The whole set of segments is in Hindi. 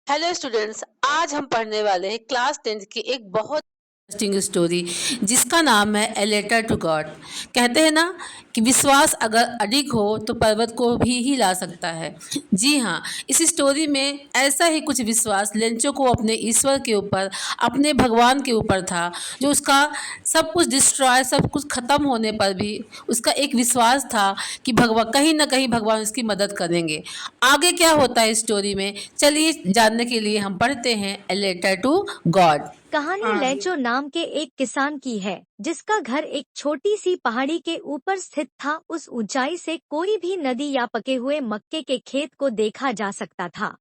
Hello students. आज हम पढ़ने वाले हैं क्लास 10 की एक बहुत इंटरेस्टिंग स्टोरी जिसका नाम है ए लेटर टू गॉड। कहते हैं ना कि विश्वास अगर अडिग हो तो पर्वत को भी हिला सकता है। जी हाँ, इस स्टोरी में ऐसा ही कुछ विश्वास लेंचो को अपने ईश्वर के ऊपर, अपने भगवान के ऊपर था, जो उसका सब कुछ डिस्ट्रॉय, सब कुछ खत्म होने पर भी उसका एक विश्वास था कि भगवान कहीं ना कहीं भगवान उसकी मदद करेंगे। आगे क्या होता है स्टोरी में, चलिए जानने के लिए हम पढ़ते हैं ए लेटर टू गॉड। कहानी लेंचो नाम के एक किसान की है जिसका घर एक छोटी सी पहाड़ी के ऊपर स्थित था। उस ऊंचाई से कोई भी नदी या पके हुए मक्के के खेत को देखा जा सकता था।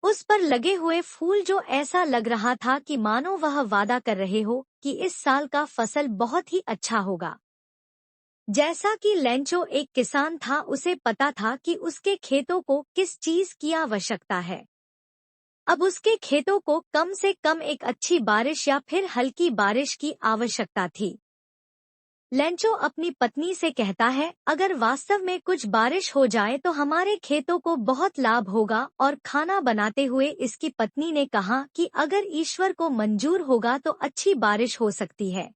उस पर लगे हुए फूल जो ऐसा लग रहा था कि मानो वह वादा कर रहे हो कि इस साल का फसल बहुत ही अच्छा होगा। जैसा कि लेंचो एक किसान था, उसे पता था कि उसके खेतों को किस चीज की आवश्यकता है। अब उसके खेतों को कम से कम एक अच्छी बारिश या फिर हल्की बारिश की आवश्यकता थी। लेंचो अपनी पत्नी से कहता है, अगर वास्तव में कुछ बारिश हो जाए तो हमारे खेतों को बहुत लाभ होगा। और खाना बनाते हुए इसकी पत्नी ने कहा कि अगर ईश्वर को मंजूर होगा तो अच्छी बारिश हो सकती है।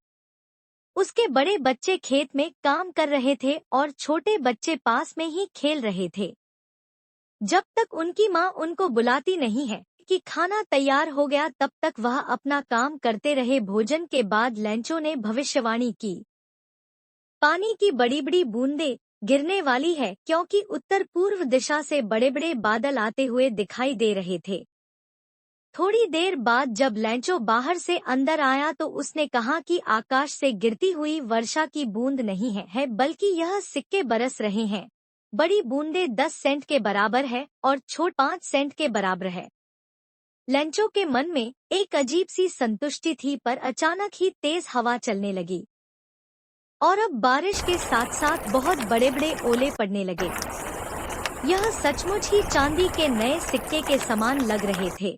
उसके बड़े बच्चे खेत में काम कर रहे थे और छोटे बच्चे पास में ही खेल रहे थे। जब तक उनकी माँ उनको बुलाती नहीं है कि खाना तैयार हो गया, तब तक वह अपना काम करते रहे। भोजन के बाद लेंचो ने भविष्यवाणी की, पानी की बड़ी बड़ी बूंदें गिरने वाली है, क्योंकि उत्तर पूर्व दिशा से बड़े बड़े बादल आते हुए दिखाई दे रहे थे। थोड़ी देर बाद जब लेंचो बाहर से अंदर आया तो उसने कहा कि आकाश से गिरती हुई वर्षा की बूंद नहीं है, बल्कि यह सिक्के बरस रहे हैं। बड़ी बूंदें 10 सेंट के बराबर है और छोट 5 सेंट के बराबर है। लेंचो के मन में एक अजीब सी संतुष्टि थी, पर अचानक ही तेज हवा चलने लगी और अब बारिश के साथ साथ बहुत बड़े बड़े ओले पड़ने लगे। यह सचमुच ही चांदी के नए सिक्के के समान लग रहे थे।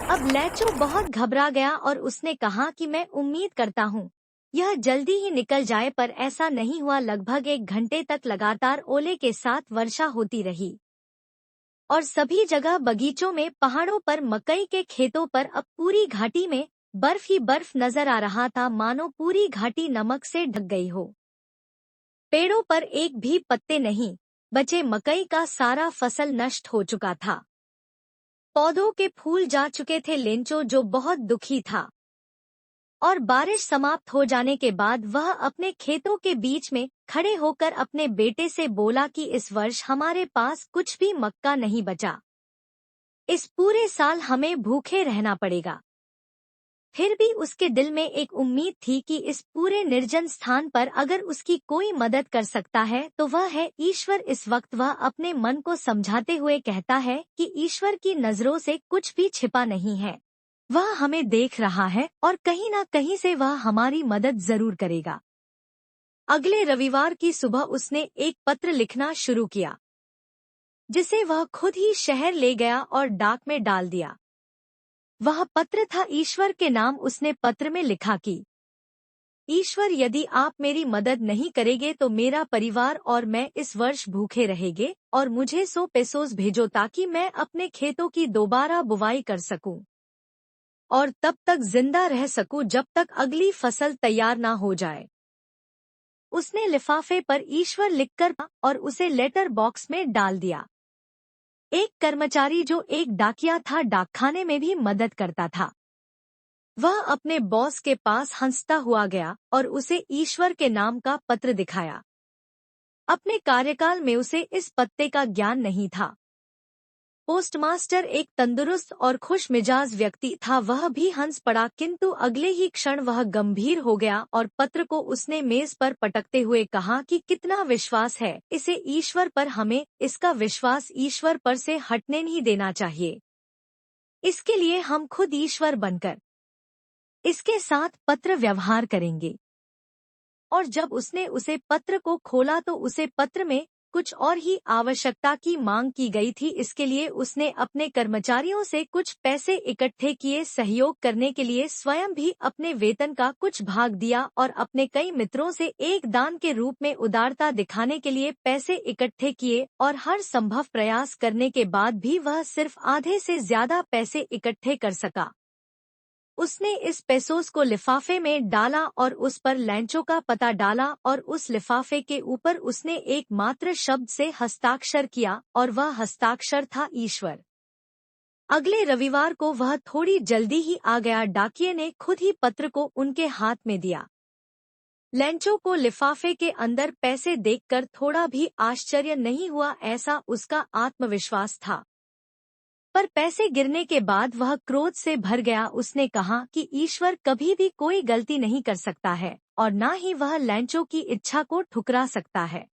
अब लेंचो बहुत घबरा गया और उसने कहा कि मैं उम्मीद करता हूँ यह जल्दी ही निकल जाए, पर ऐसा नहीं हुआ। लगभग 1 घंटे तक लगातार ओले के साथ वर्षा होती रही और सभी जगह, बगीचों में, पहाड़ों पर, मकई के खेतों पर, अब पूरी घाटी में बर्फ ही बर्फ नजर आ रहा था, मानो पूरी घाटी नमक से ढक गई हो। पेड़ों पर एक भी पत्ते नहीं बचे, मकई का सारा फसल नष्ट हो चुका था, पौधों के फूल जा चुके थे। लेंचो जो बहुत दुखी था और बारिश समाप्त हो जाने के बाद वह अपने खेतों के बीच में खड़े होकर अपने बेटे से बोला कि इस वर्ष हमारे पास कुछ भी मक्का नहीं बचा। इस पूरे साल हमें भूखे रहना पड़ेगा। फिर भी उसके दिल में एक उम्मीद थी कि इस पूरे निर्जन स्थान पर अगर उसकी कोई मदद कर सकता है तो वह है ईश्वर। इस वक्त वह अपने मन को समझाते हुए कहता है कि ईश्वर की नजरों से कुछ भी छिपा नहीं है, वह हमें देख रहा है और कहीं ना कहीं से वह हमारी मदद जरूर करेगा। अगले रविवार की सुबह उसने एक पत्र लिखना शुरू किया, जिसे वह खुद ही शहर ले गया और डाक में डाल दिया। वह पत्र था ईश्वर के नाम। उसने पत्र में लिखा कि ईश्वर, यदि आप मेरी मदद नहीं करेंगे तो मेरा परिवार और मैं इस वर्ष भूखे रहेंगे, और मुझे 100 पेसोस भेजो ताकि मैं अपने खेतों की दोबारा बुवाई कर सकूं और तब तक जिंदा रह सकूं जब तक अगली फसल तैयार ना हो जाए। उसने लिफाफे पर ईश्वर लिखकर और उसे लेटर बॉक्स में डाल दिया। एक कर्मचारी जो एक डाकिया था, डाकखाने में भी मदद करता था, वह अपने बॉस के पास हंसता हुआ गया और उसे ईश्वर के नाम का पत्र दिखाया। अपने कार्यकाल में उसे इस पत्ते का ज्ञान नहीं था। पोस्टमास्टर एक तंदुरुस्त और खुश मिजाज व्यक्ति था, वह भी हंस पड़ा, किंतु अगले ही क्षण वह गंभीर हो गया और पत्र को उसने मेज पर पटकते हुए कहा कि कितना विश्वास है इसे ईश्वर पर, हमें इसका विश्वास ईश्वर पर से हटने नहीं देना चाहिए। इसके लिए हम खुद ईश्वर बनकर इसके साथ पत्र व्यवहार करेंगे। और जब उसने उसे पत्र को खोला तो उसे पत्र में कुछ और ही आवश्यकता की मांग की गई थी। इसके लिए उसने अपने कर्मचारियों से कुछ पैसे इकट्ठे किए, सहयोग करने के लिए स्वयं भी अपने वेतन का कुछ भाग दिया और अपने कई मित्रों से एक दान के रूप में उदारता दिखाने के लिए पैसे इकट्ठे किए, और हर संभव प्रयास करने के बाद भी वह सिर्फ आधे से ज्यादा पैसे इकट्ठे कर सका। उसने इस पेसोस को लिफाफे में डाला और उस पर लैंचो का पता डाला, और उस लिफाफे के ऊपर उसने एक मात्र शब्द से हस्ताक्षर किया, और वह हस्ताक्षर था ईश्वर। अगले रविवार को वह थोड़ी जल्दी ही आ गया। डाकिये ने खुद ही पत्र को उनके हाथ में दिया। लैंचो को लिफाफे के अंदर पैसे देखकर थोड़ा भी आश्चर्य नहीं हुआ, ऐसा उसका आत्मविश्वास था। पर पैसे गिरने के बाद वह क्रोध से भर गया। उसने कहा कि ईश्वर कभी भी कोई गलती नहीं कर सकता है, और न ही वह लैंचो की इच्छा को ठुकरा सकता है।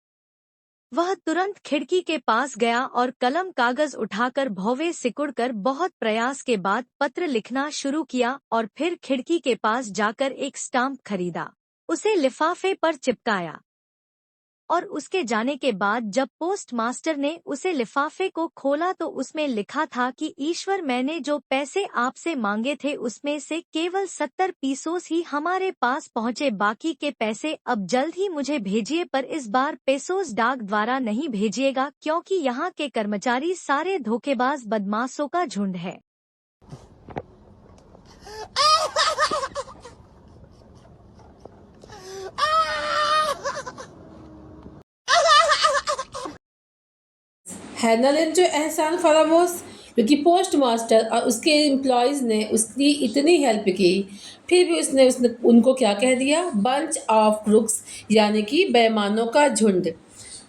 वह तुरंत खिड़की के पास गया और कलम कागज उठाकर भौवे सिकुड़कर बहुत प्रयास के बाद पत्र लिखना शुरू किया, और फिर खिड़की के पास जाकर एक स्टाम्प खरीदा, उसे लिफाफे पर चिपकाया, और उसके जाने के बाद जब पोस्ट मास्टर ने उसे लिफाफे को खोला तो उसमें लिखा था कि ईश्वर, मैंने जो पैसे आपसे मांगे थे उसमें से केवल 70 पीसोस ही हमारे पास पहुँचे। बाकी के पैसे अब जल्द ही मुझे भेजिए, पर इस बार पेसोस डाक द्वारा नहीं भेजिएगा, क्योंकि यहाँ के कर्मचारी सारे धोखेबाज बदमाशों का झुंड है। है ना जो एहसान फरामोश, क्योंकि पोस्ट मास्टर और उसके एम्प्लॉयज़ ने उसकी इतनी हेल्प की, फिर भी उसने उसने उनको क्या कह दिया, बंच ऑफ क्रुक्स, यानी कि बेईमानों का झुंड।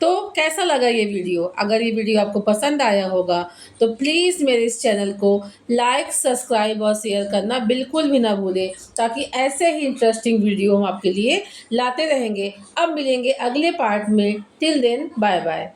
तो कैसा लगा ये वीडियो? अगर ये वीडियो आपको पसंद आया होगा तो प्लीज़ मेरे इस चैनल को लाइक, सब्सक्राइब और शेयर करना बिल्कुल भी ना भूलें, ताकि ऐसे ही इंटरेस्टिंग वीडियो हम आपके लिए लाते रहेंगे। अब मिलेंगे अगले पार्ट में। Till then, bye bye.